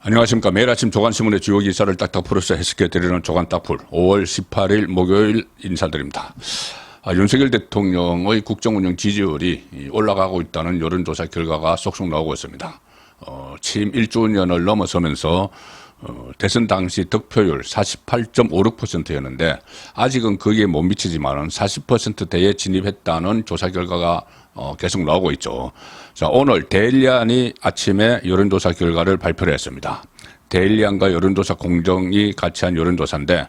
안녕하십니까. 매일 아침 조간신문의 주요 기사를 딱딱 풀어서 해석해드리는 조간딱풀 5월 18일 목요일 인사드립니다. 윤석열 대통령의 국정운영 지지율이 올라가고 있다는 여론조사 결과가 속속 나오고 있습니다. 취임 1주년을 넘어서면서 대선 당시 득표율 48.56%였는데 아직은 거기에 못 미치지만은 40%대에 진입했다는 조사 결과가 계속 나오고 있죠. 자, 오늘 데일리안이 아침에 여론조사 결과를 발표를 했습니다. 데일리안과 여론조사 공정이 같이 한 여론조사인데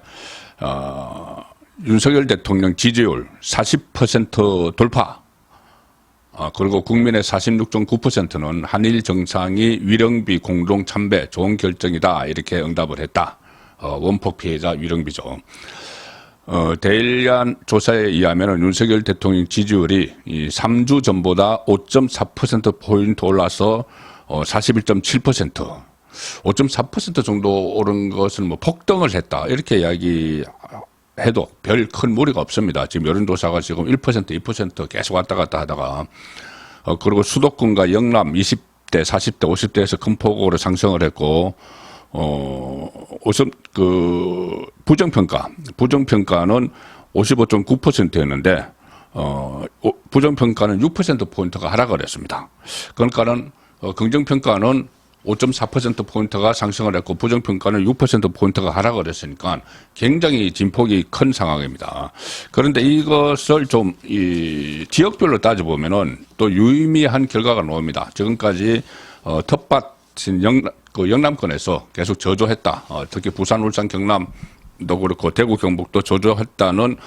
윤석열 대통령 지지율 40% 돌파, 그리고 국민의 46.9%는 한일 정상이 위령비 공동 참배 좋은 결정이다 이렇게 응답을 했다. 원폭 피해자 위령비죠. 데일리안 조사에 의하면 윤석열 대통령 지지율이 3주 전보다 5.4%포인트 올라서 41.7%, 5.4% 정도 오른 것은 뭐 폭등을 했다 이렇게 이야기해도 별 큰 무리가 없습니다. 지금 여론조사가 지금 1%, 2% 계속 왔다 갔다 하다가 그리고 수도권과 영남 20대, 40대, 50대에서 큰 폭으로 상승을 했고 우선 부정평가는 55.9%였는데 부정평가는 6%포인트가 하락을 했습니다. 그러니까는 긍정평가는 5.4%포인트가 상승을 했고 부정평가는 6%포인트가 하락을 했으니까 굉장히 진폭이 큰 상황입니다. 그런데 이것을 좀 지역별로 따져보면은 또 유의미한 결과가 나옵니다. 지금까지 텃밭인 영남권에서 계속 저조했다. 특히 부산, 울산, 경남도 그렇고 대구, 경북도 저조했다는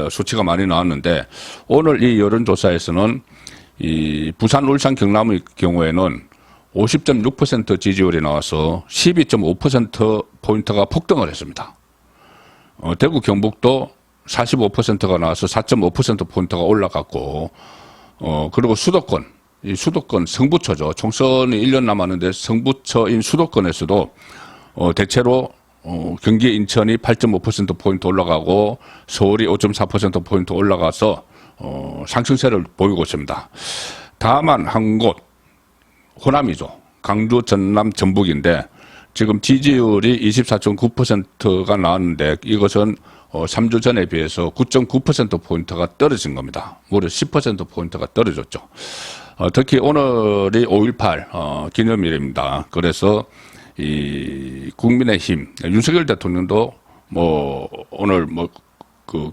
수치가 많이 나왔는데 오늘 이 여론조사에서는 이 부산, 울산, 경남의 경우에는 50.6% 지지율이 나와서 12.5%포인트가 폭등을 했습니다. 대구, 경북도 45%가 나와서 4.5%포인트가 올라갔고, 그리고 이 수도권 성부처죠. 총선이 1년 남았는데 성부처인 수도권에서도 대체로 경기 인천이 8.5%포인트 올라가고 서울이 5.4%포인트 올라가서 상승세를 보이고 있습니다. 다만 한 곳, 호남이죠. 강주, 전남, 전북인데 지금 지지율이 24.9%가 나왔는데 이것은 3주 전에 비해서 9.9%포인트가 떨어진 겁니다. 무려 10%포인트가 떨어졌죠. 특히 오늘이 5.18 기념일입니다. 그래서 이 국민의힘 윤석열 대통령도 오늘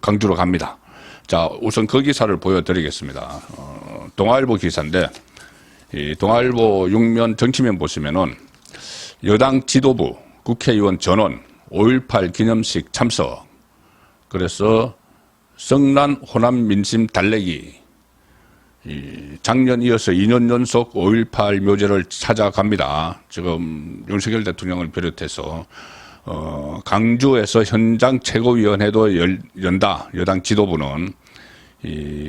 강주로 갑니다. 자, 우선 그 기사를 보여드리겠습니다. 동아일보 기사인데 이 동아일보 6면 정치면 보시면은 여당 지도부 국회의원 전원 5.18 기념식 참석. 그래서 성난 호남 민심 달래기. 작년 이어서 2년 연속 5.18 묘제를 찾아갑니다. 지금 윤석열 대통령을 비롯해서 강주에서 현장 최고위원회도 연다. 여당 지도부는.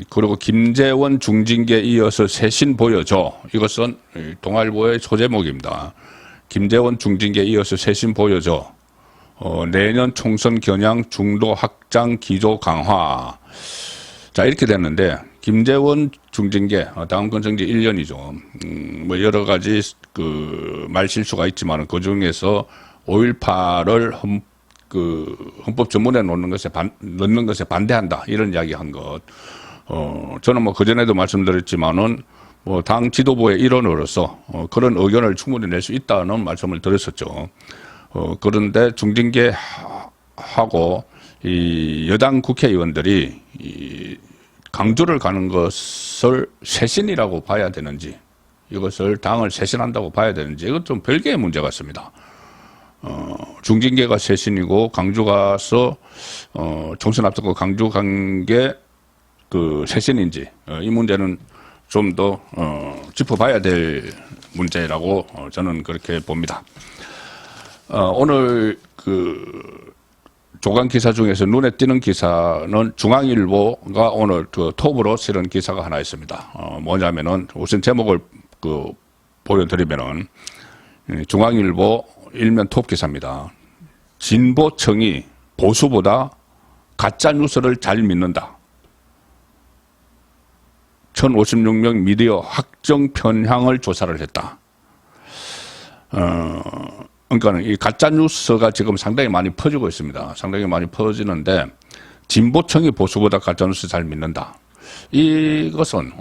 그리고 김재원 중징계에 이어서 쇄신 보여줘. 이것은 동아일보의 소제목입니다. 김재원 중징계에 이어서 쇄신 보여줘. 내년 총선 겨냥 중도 확장 기조 강화. 자, 이렇게 됐는데 김재원 중징계 다음 건 정지 1년이죠. 여러 가지 말실수가 있지만 그 중에서 5.18을 헌법 전문에 넣는 것에 반대한다 이런 이야기한 것. 저는 그전에도 말씀드렸지만은 당 지도부의 일원으로서 그런 의견을 충분히 낼 수 있다는 말씀을 드렸었죠. 그런데 중징계하고 이 여당 국회의원들이 강주를 가는 것을 쇄신이라고 봐야 되는지, 이것을 당을 쇄신한다고 봐야 되는지, 이건 좀 별개의 문제 같습니다. 중징계가 쇄신이고 강주 가서 총선 앞두고 강주 간 게 쇄신인지 이 문제는 좀 더 짚어봐야 될 문제라고 저는 그렇게 봅니다. 오늘 조간 기사 중에서 눈에 띄는 기사는 중앙일보가 오늘 톱으로 실은 기사가 하나 있습니다. 뭐냐면은 우선 제목을 보여드리면은 중앙일보 일면 톱 기사입니다. 진보층이 보수보다 가짜뉴스를 잘 믿는다. 1056명 미디어 확정 편향을 조사를 했다. 그러니까 이 가짜 뉴스가 지금 상당히 많이 퍼지고 있습니다. 상당히 많이 퍼지는데 진보층이 보수보다 가짜 뉴스 잘 믿는다. 이것은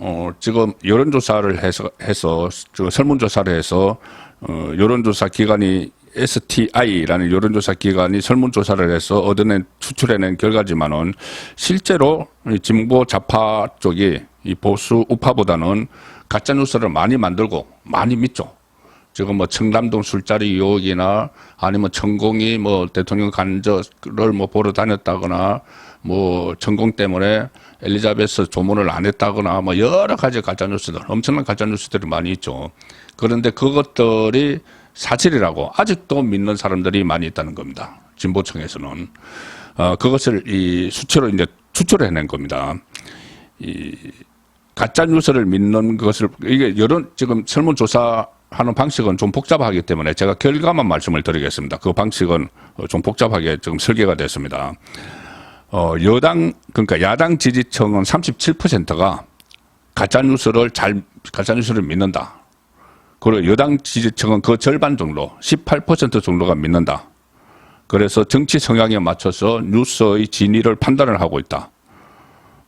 지금 여론조사를 해서 설문조사를 해서 여론조사 기관이 STI라는 여론조사 기관이 설문조사를 해서 얻어낸 추출해낸 결과지만은 실제로 진보 좌파 쪽이 이 보수 우파보다는 가짜 뉴스를 많이 만들고 많이 믿죠. 지금 뭐 청담동 술자리 의혹이나 아니면 천공이 뭐 대통령 간접을 뭐 보러 다녔다거나 뭐 천공 때문에 엘리자베스 조문을 안 했다거나 뭐 여러 가지 가짜 뉴스들, 엄청난 가짜 뉴스들이 많이 있죠. 그런데 그것들이 사실이라고 아직도 믿는 사람들이 많이 있다는 겁니다. 진보층에서는 그것을 이 수치로 이제 추출해낸 겁니다. 이 가짜 뉴스를 믿는 것을 이게 여론 지금 설문조사하는 방식은 좀 복잡하기 때문에 제가 결과만 말씀을 드리겠습니다. 그 방식은 좀 복잡하게 지금 설계가 됐습니다. 그러니까 야당 지지층은 37%가 가짜 뉴스를 믿는다. 그리고 여당 지지층은 그 절반 정도, 18% 정도가 믿는다. 그래서 정치 성향에 맞춰서 뉴스의 진위를 판단을 하고 있다.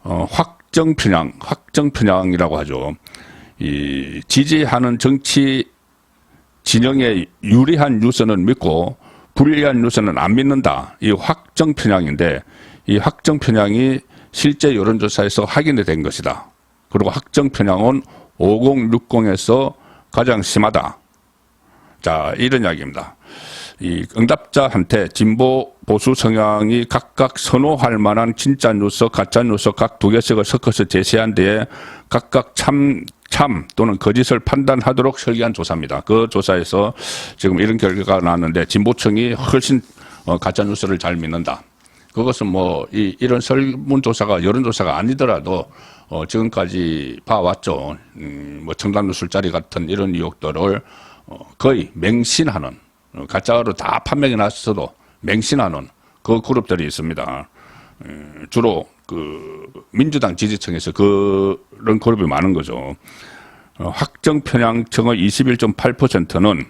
확정 편향이라고 하죠. 이 지지하는 정치 진영에 유리한 뉴스는 믿고 불리한 뉴스는 안 믿는다. 이 확정 편향인데 이 확정 편향이 실제 여론조사에서 확인이 된 것이다. 그리고 확정 편향은 5060에서 가장 심하다. 자, 이런 이야기입니다. 이 응답자한테 진보 보수 성향이 각각 선호할 만한 진짜 뉴스, 가짜 뉴스 각 두 개씩을 섞어서 제시한 뒤에 각각 참 또는 거짓을 판단하도록 설계한 조사입니다. 그 조사에서 지금 이런 결과가 나왔는데 진보층이 훨씬 가짜 뉴스를 잘 믿는다. 그것은 뭐 이런 설문조사가 여론조사가 아니더라도 지금까지 봐왔죠. 뭐 청담도 술자리 같은 이런 의혹들을 거의 맹신하는 가짜로 다 판명이 났어도 맹신하는 그 그룹들이 있습니다. 주로 그 민주당 지지층에서 그런 그룹이 많은 거죠. 확정 편향층의 21.8%는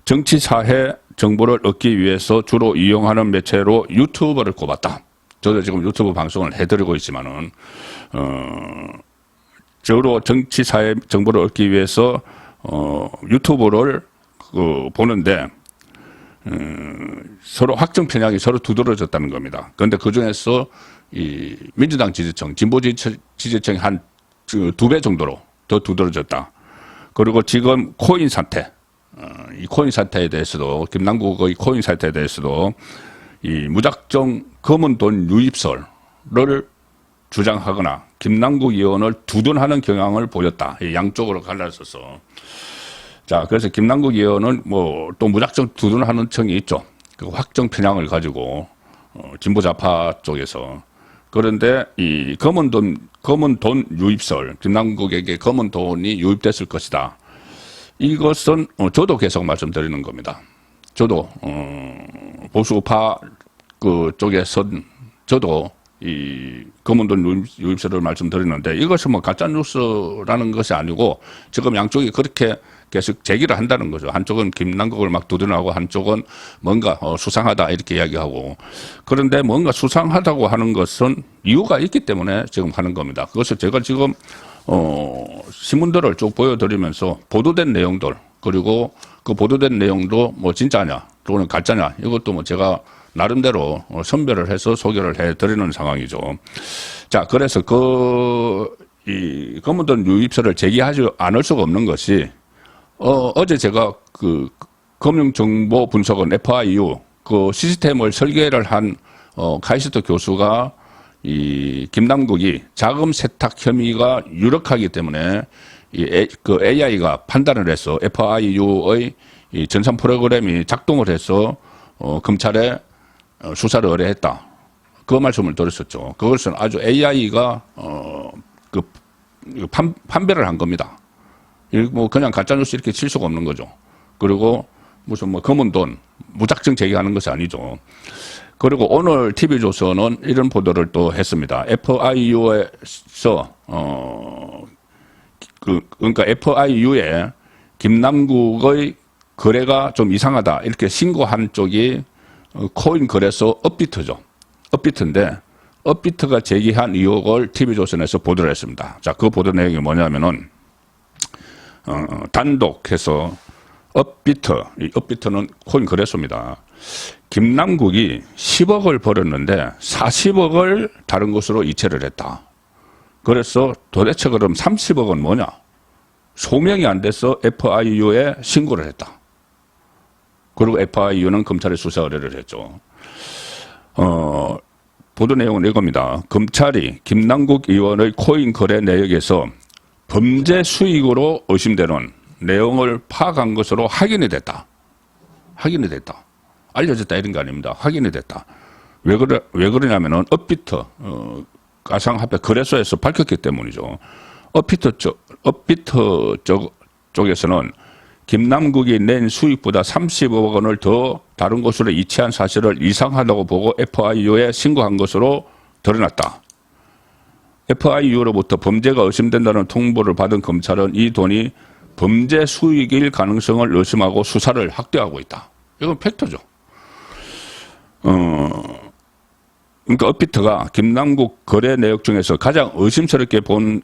정치 사회 정보를 얻기 위해서 주로 이용하는 매체로 유튜브를 꼽았다. 저도 지금 유튜브 방송을 해드리고 있지만은 주로 정치 사회 정보를 얻기 위해서 유튜브를 보는데 서로 확정 편향이 서로 두드러졌다는 겁니다. 그런데 그 중에서 이 민주당 지지층, 진보 지지층이 한 2배 정도로 더 두드러졌다. 그리고 지금 코인 사태, 이 코인 사태에 대해서도 김남국의 코인 사태에 대해서도 이 무작정 검은 돈 유입설을 주장하거나 김남국 의원을 두둔하는 경향을 보였다. 양쪽으로 갈라서서. 자, 그래서 김남국 의원은 뭐 또 무작정 두둔하는 층이 있죠. 그 확정 편향을 가지고 진보 좌파 쪽에서. 그런데 이 검은 돈 유입설, 김남국에게 검은 돈이 유입됐을 것이다. 이것은 저도 계속 말씀드리는 겁니다. 저도 보수파 그 쪽에선 저도 이 검은 돈 유입설을 말씀드리는데 이것은 뭐 가짜 뉴스라는 것이 아니고 지금 양쪽이 그렇게 계속 제기를 한다는 거죠. 한쪽은 김남국을 막 두둔하고 한쪽은 뭔가 수상하다 이렇게 이야기하고. 그런데 뭔가 수상하다고 하는 것은 이유가 있기 때문에 지금 하는 겁니다. 그것을 제가 지금 신문들을 쭉 보여드리면서 보도된 내용들, 그리고 그 보도된 내용도 뭐 진짜냐 또는 가짜냐, 이것도 뭐 제가 나름대로 선별을 해서 소개를 해드리는 상황이죠. 자, 그래서 이 검은 돈 유입설을 제기하지 않을 수가 없는 것이 어제 제가 그 금융정보 분석원 FIU 그 시스템을 설계를 한 카이스트 교수가 이 김남국이 자금 세탁 혐의가 유력하기 때문에 그 AI가 판단을 해서 FIU의 이 전산 프로그램이 작동을 해서 검찰에 수사를 의뢰했다. 그 말씀을 드렸었죠. 그것은 아주 AI가 판별을 한 겁니다. 뭐 그냥 가짜뉴스 이렇게 칠 수가 없는 거죠. 그리고 무슨 뭐 검은 돈 무작정 제기하는 것이 아니죠. 그리고 오늘 TV조선은 이런 보도를 또 했습니다. FIU에서 그러니까 FIU에 김남국의 거래가 좀 이상하다 이렇게 신고한 쪽이 코인 거래소 업비트죠. 업비트인데 업비트가 제기한 의혹을 TV조선에서 보도를 했습니다. 자, 그 보도 내용이 뭐냐면은 단독해서 업비트, 이 업비트는 코인 거래소입니다. 김남국이 10억을 벌었는데 40억을 다른 곳으로 이체를 했다. 그래서 도대체 그럼 30억은 뭐냐? 소명이 안 돼서 FIU에 신고를 했다. 그리고 FIU는 검찰에 수사 의뢰를 했죠. 보도 내용은 이겁니다. 검찰이 김남국 의원의 코인 거래 내역에서 범죄 수익으로 의심되는 내용을 파악한 것으로 확인이 됐다. 확인이 됐다. 알려졌다 이런 거 아닙니다. 확인이 됐다. 왜 그러냐면은 업비트, 가상화폐 거래소에서 밝혔기 때문이죠. 업비트 쪽에서는 김남국이 낸 수익보다 30억 원을 더 다른 곳으로 이체한 사실을 이상하다고 보고 FIU에 신고한 것으로 드러났다. FIU로부터 범죄가 의심된다는 통보를 받은 검찰은 이 돈이 범죄 수익일 가능성을 의심하고 수사를 확대하고 있다. 이건 팩트죠. 그러니까 업비트가 김남국 거래 내역 중에서 가장 의심스럽게 본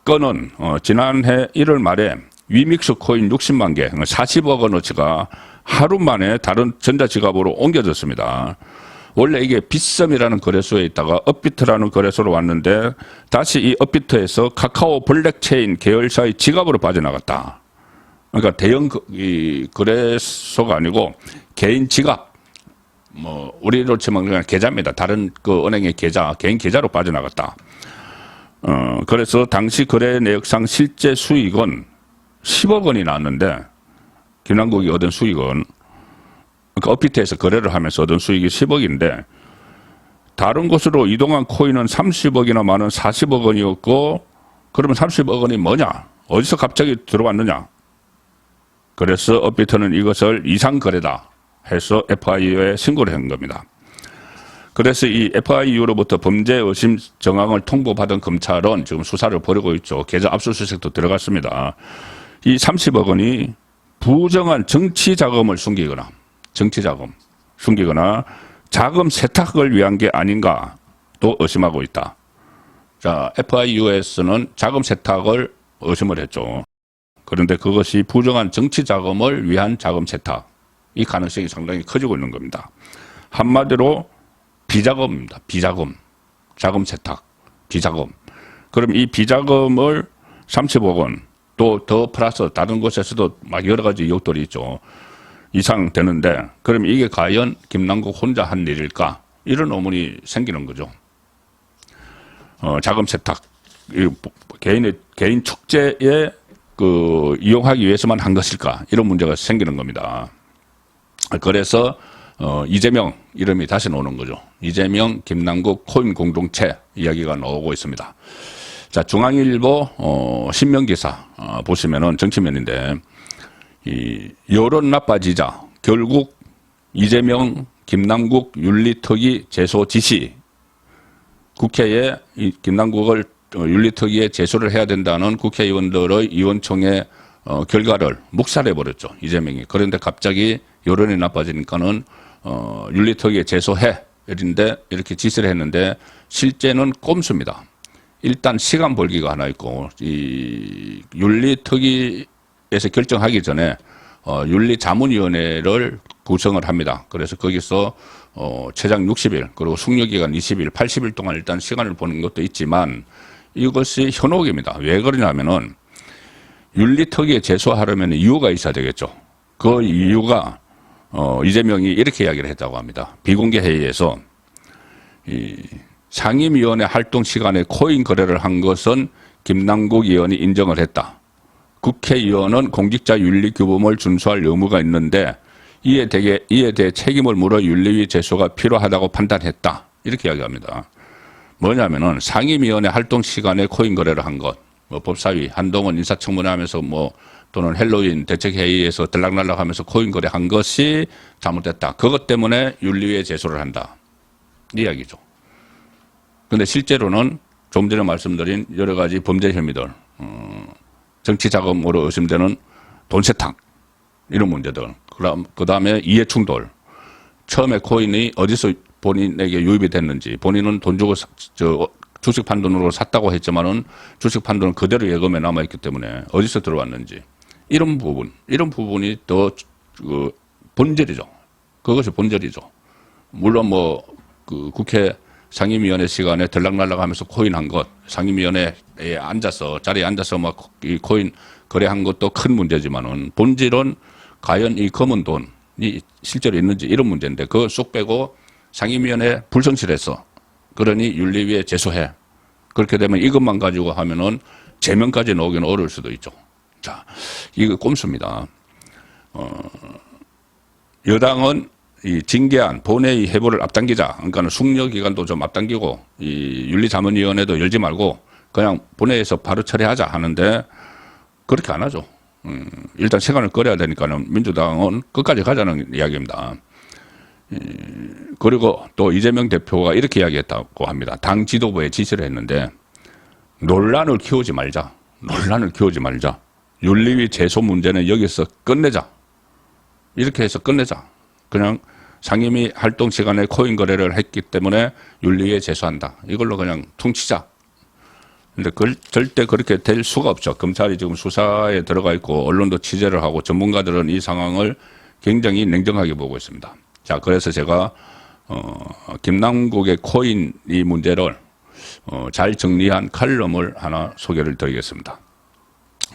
건은 지난해 1월 말에 위믹스 코인 60만 개, 40억 원어치가 하루 만에 다른 전자지갑으로 옮겨졌습니다. 원래 이게 빗썸이라는 거래소에 있다가 업비트라는 거래소로 왔는데 다시 이 업비트에서 카카오 블랙체인 계열사의 지갑으로 빠져나갔다. 그러니까 대형 거래소가 아니고 개인 지갑, 뭐 우리로 치면 그냥 계좌입니다. 다른 그 은행의 계좌, 개인 계좌로 빠져나갔다. 그래서 당시 거래 내역상 실제 수익은 10억 원이 나왔는데 김남국이 얻은 수익은 그러니까 업비트에서 거래를 하면서 얻은 수익이 10억인데 다른 곳으로 이동한 코인은 30억이나 많은 40억 원이었고 그러면 30억 원이 뭐냐? 어디서 갑자기 들어왔느냐? 그래서 업비트는 이것을 이상거래다 해서 FIU에 신고를 한 겁니다. 그래서 이 FIU로부터 범죄 의심 정황을 통보받은 검찰은 지금 수사를 벌이고 있죠. 계좌 압수수색도 들어갔습니다. 이 30억 원이 부정한 정치 자금을 숨기거나 자금 세탁을 위한 게 아닌가 또 의심하고 있다. 자, FIU에서는 자금 세탁을 의심을 했죠. 그런데 그것이 부정한 정치 자금을 위한 자금 세탁, 이 가능성이 상당히 커지고 있는 겁니다. 한마디로 비자금입니다. 비자금, 자금 세탁, 비자금. 그럼 이 비자금을 30억 원, 또 더 플러스 다른 곳에서도 막 여러 가지 의혹들이 있죠. 이상 되는데 그럼 이게 과연 김남국 혼자 한 일일까? 이런 의문이 생기는 거죠. 자금 세탁, 개인 축제에 이용하기 위해서만 한 것일까? 이런 문제가 생기는 겁니다. 그래서 이재명 이름이 다시 나오는 거죠. 이재명, 김남국 코인 공동체 이야기가 나오고 있습니다. 자, 중앙일보 신명기사 보시면은 정치면인데 이 여론 나빠지자 결국 이재명, 김남국 윤리특위 제소 지시, 국회에 이 김남국을 윤리특위에 제소를 해야 된다는 국회의원들의 의원총회 결과를 묵살해 버렸죠. 이재명이. 그런데 갑자기 여론이 나빠지니까는 윤리특위에 제소해 이런데 이렇게 지시를 했는데 실제는 꼼수입니다. 일단 시간 벌기가 하나 있고 이 윤리특위에서 결정하기 전에 윤리자문위원회를 구성을 합니다. 그래서 거기서 최장 60일 그리고 숙려기간 20일, 80일 동안 일단 시간을 보는 것도 있지만 이것이 현혹입니다. 왜 그러냐면은 윤리특위에 제소하려면 이유가 있어야 되겠죠. 그 이유가 이재명이 이렇게 이야기를 했다고 합니다. 비공개 회의에서 이 상임위원회 활동 시간에 코인 거래를 한 것은 김남국 의원이 인정을 했다. 국회의원은 공직자 윤리 규범을 준수할 의무가 있는데 이에 대해 책임을 물어 윤리위 제소가 필요하다고 판단했다. 이렇게 이야기합니다. 뭐냐면은 상임위원회 활동 시간에 코인 거래를 한 것, 뭐 법사위, 한동훈 인사청문회 하면서 또는 헬로윈 대책회의에서 들락날락하면서 코인 거래한 것이 잘못됐다. 그것 때문에 윤리위에 제소를 한다. 이 이야기죠. 그런데 실제로는 좀 전에 말씀드린 여러 가지 범죄 혐의들, 정치 자금으로 의심되는 돈 세탁, 이런 문제들. 그 다음에 이해 충돌. 처음에 코인이 어디서 본인에게 유입이 됐는지, 본인은 돈 주고 주식 판돈으로 샀다고 했지만은 주식 판돈은 그대로 예금에 남아있기 때문에 어디서 들어왔는지. 이런 부분이 더 본질이죠. 그것이 본질이죠. 물론 국회 상임위원회 시간에 들락날락하면서 코인 한 것, 상임위원회에 자리에 앉아서 이 코인 거래한 것도 큰 문제지만은 본질은 과연 이 검은 돈이 실제로 있는지 이런 문제인데 그거 쑥 빼고 상임위원회 불성실해서 그러니 윤리위에 제소해. 그렇게 되면 이것만 가지고 하면은 제명까지 나오기는 어려울 수도 있죠. 자, 이거 꼼수입니다. 여당은 이 징계안, 본회의 회부를 앞당기자. 그러니까 숙려 기간도 좀 앞당기고 이 윤리자문위원회도 열지 말고 그냥 본회의에서 바로 처리하자 하는데 그렇게 안 하죠. 일단 시간을 끌어야 되니까는 민주당은 끝까지 가자는 이야기입니다. 그리고 또 이재명 대표가 이렇게 이야기했다고 합니다. 당 지도부에 지시를 했는데 논란을 키우지 말자. 윤리위 제소 문제는 여기서 끝내자. 이렇게 해서 끝내자. 그냥 상임위 활동 시간에 코인 거래를 했기 때문에 윤리위에 제소한다. 이걸로 그냥 퉁치자. 근데 절대 그렇게 될 수가 없죠. 검찰이 지금 수사에 들어가 있고 언론도 취재를 하고 전문가들은 이 상황을 굉장히 냉정하게 보고 있습니다. 자, 그래서 제가 김남국의 코인 이 문제를 잘 정리한 칼럼을 하나 소개를 드리겠습니다.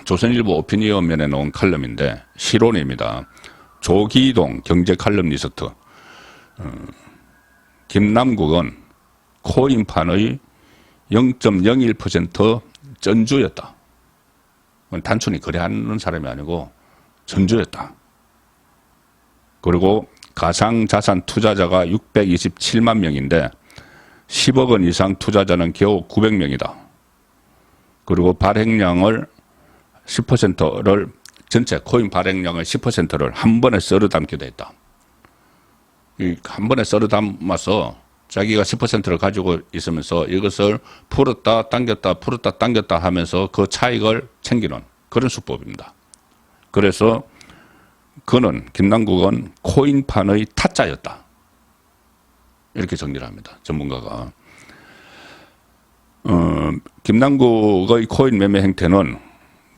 조선일보 오피니언면에 나온 칼럼인데 실온입니다. 조기동 경제 칼럼니스트. 김남국은 코인판의 0.01% 전주였다. 단순히 거래하는 사람이 아니고 전주였다. 그리고 가상자산 투자자가 627만 명인데 10억 원 이상 투자자는 겨우 900명이다. 그리고 발행량을 10%를 전체 코인 발행량의 10%를 한 번에 썰어 담기도 했다. 한 번에 썰어 담아서 자기가 10%를 가지고 있으면서 이것을 풀었다 당겼다 하면서 그 차익을 챙기는 그런 수법입니다. 그래서 김남국은 코인판의 타짜였다. 이렇게 정리를 합니다. 전문가가. 김남국의 코인 매매 행태는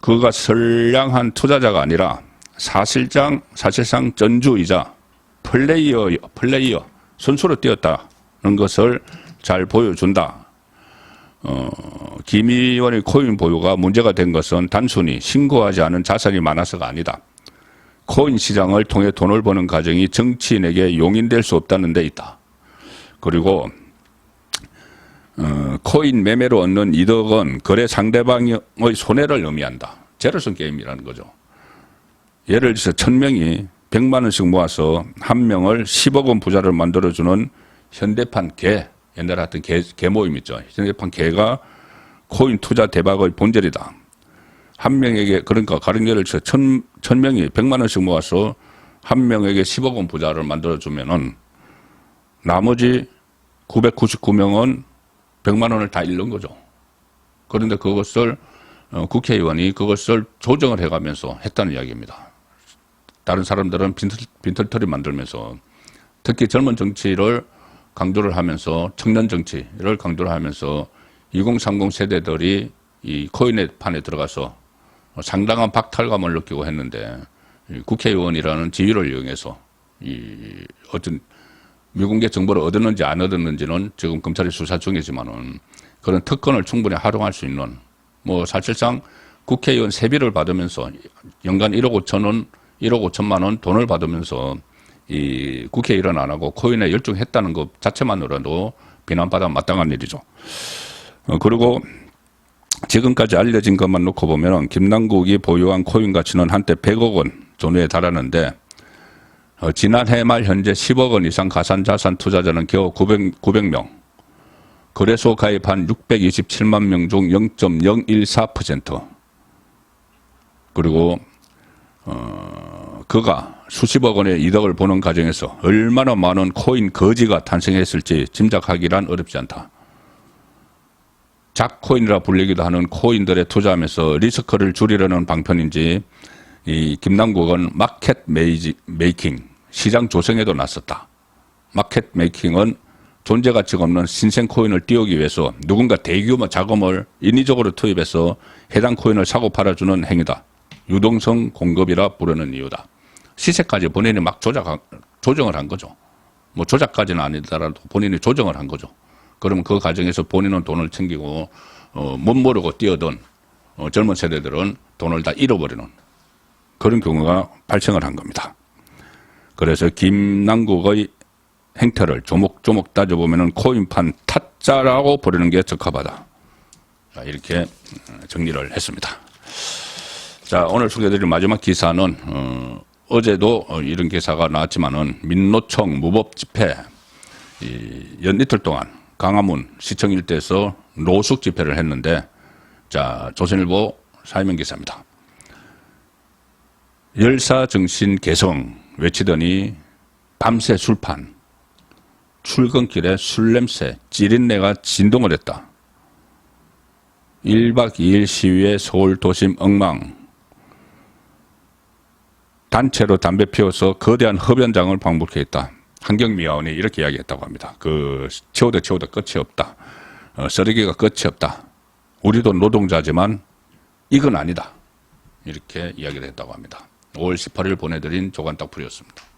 그가 선량한 투자자가 아니라 사실상 전주이자 플레이어 선수로 뛰었다는 것을 잘 보여준다. 김 의원의 코인 보유가 문제가 된 것은 단순히 신고하지 않은 자산이 많아서가 아니다. 코인 시장을 통해 돈을 버는 과정이 정치인에게 용인될 수 없다는 데 있다. 그리고 코인 매매로 얻는 이득은 거래 상대방의 손해를 의미한다. 제로섬 게임이라는 거죠. 예를 들어서 1000명이 100만 원씩 모아서 한 명을 10억 원 부자를 만들어주는 현대판 개, 옛날에 하던 개 모임 있죠. 현대판 개가 코인 투자 대박의 본질이다. 한 명에게, 그러니까 가령 예를 들어서 1000명이 100만 원씩 모아서 한 명에게 10억 원 부자를 만들어주면은 나머지 999명은 100만 원을 다 잃는 거죠. 그런데 그것을 국회의원이 그것을 조정을 해가면서 했다는 이야기입니다. 다른 사람들은 빈털터리 만들면서 특히 젊은 정치를 강조를 하면서 청년 정치를 강조를 하면서 2030 세대들이 이 코인의 판에 들어가서 상당한 박탈감을 느끼고 했는데 국회의원이라는 지위를 이용해서 이 어떤 미공개 정보를 얻었는지 안 얻었는지는 지금 검찰이 수사 중이지만은 그런 특권을 충분히 활용할 수 있는 사실상 국회의원 세비를 받으면서 연간 1억 5천만 원 돈을 받으면서 이 국회의원 안 하고 코인에 열중했다는 것 자체만으로도 비난받아 마땅한 일이죠. 그리고 지금까지 알려진 것만 놓고 보면 김남국이 보유한 코인 가치는 한때 100억 원 전후에 달하는데 지난해 말 현재 10억 원 이상 가상자산 투자자는 겨우 900명. 거래소 가입한 627만 명 중 0.014%. 그리고 그가 수십억 원의 이득을 보는 과정에서 얼마나 많은 코인 거지가 탄생했을지 짐작하기란 어렵지 않다. 작코인이라 불리기도 하는 코인들에 투자하면서 리스크를 줄이려는 방편인지 이 김남국은 마켓 메이킹, 시장 조성에도 나섰다. 마켓 메이킹은 존재 가치가 없는 신생 코인을 띄우기 위해서 누군가 대규모 자금을 인위적으로 투입해서 해당 코인을 사고 팔아주는 행위다. 유동성 공급이라 부르는 이유다. 시세까지 본인이 막 조정을 한 거죠. 뭐 조작까지는 아니더라도 본인이 조정을 한 거죠. 그러면 그 과정에서 본인은 돈을 챙기고 못 모르고 뛰어든 젊은 세대들은 돈을 다 잃어버리는 그런 경우가 발생을 한 겁니다. 그래서 김남국의 행태를 조목조목 따져보면 코인판 타짜라고 부르는 게 적합하다. 자, 이렇게 정리를 했습니다. 자, 오늘 소개해드릴 마지막 기사는 어제도 이런 기사가 나왔지만은 민노총 무법 집회 연이틀 동안 강화문 시청 일대에서 노숙 집회를 했는데, 자, 조선일보 사회면 기사입니다. 열사정신 개성 외치더니 밤새 술판, 출근길에 술냄새, 찌린내가 진동을 했다. 1박 2일 시위에 서울 도심 엉망. 단체로 담배 피워서 거대한 흡연장을 방불케 했다. 환경미화원이 이렇게 이야기했다고 합니다. 채워도 끝이 없다. 쓰레기가 끝이 없다. 우리도 노동자지만 이건 아니다. 이렇게 이야기를 했다고 합니다. 5월 18일 보내드린 조간딱풀이었습니다.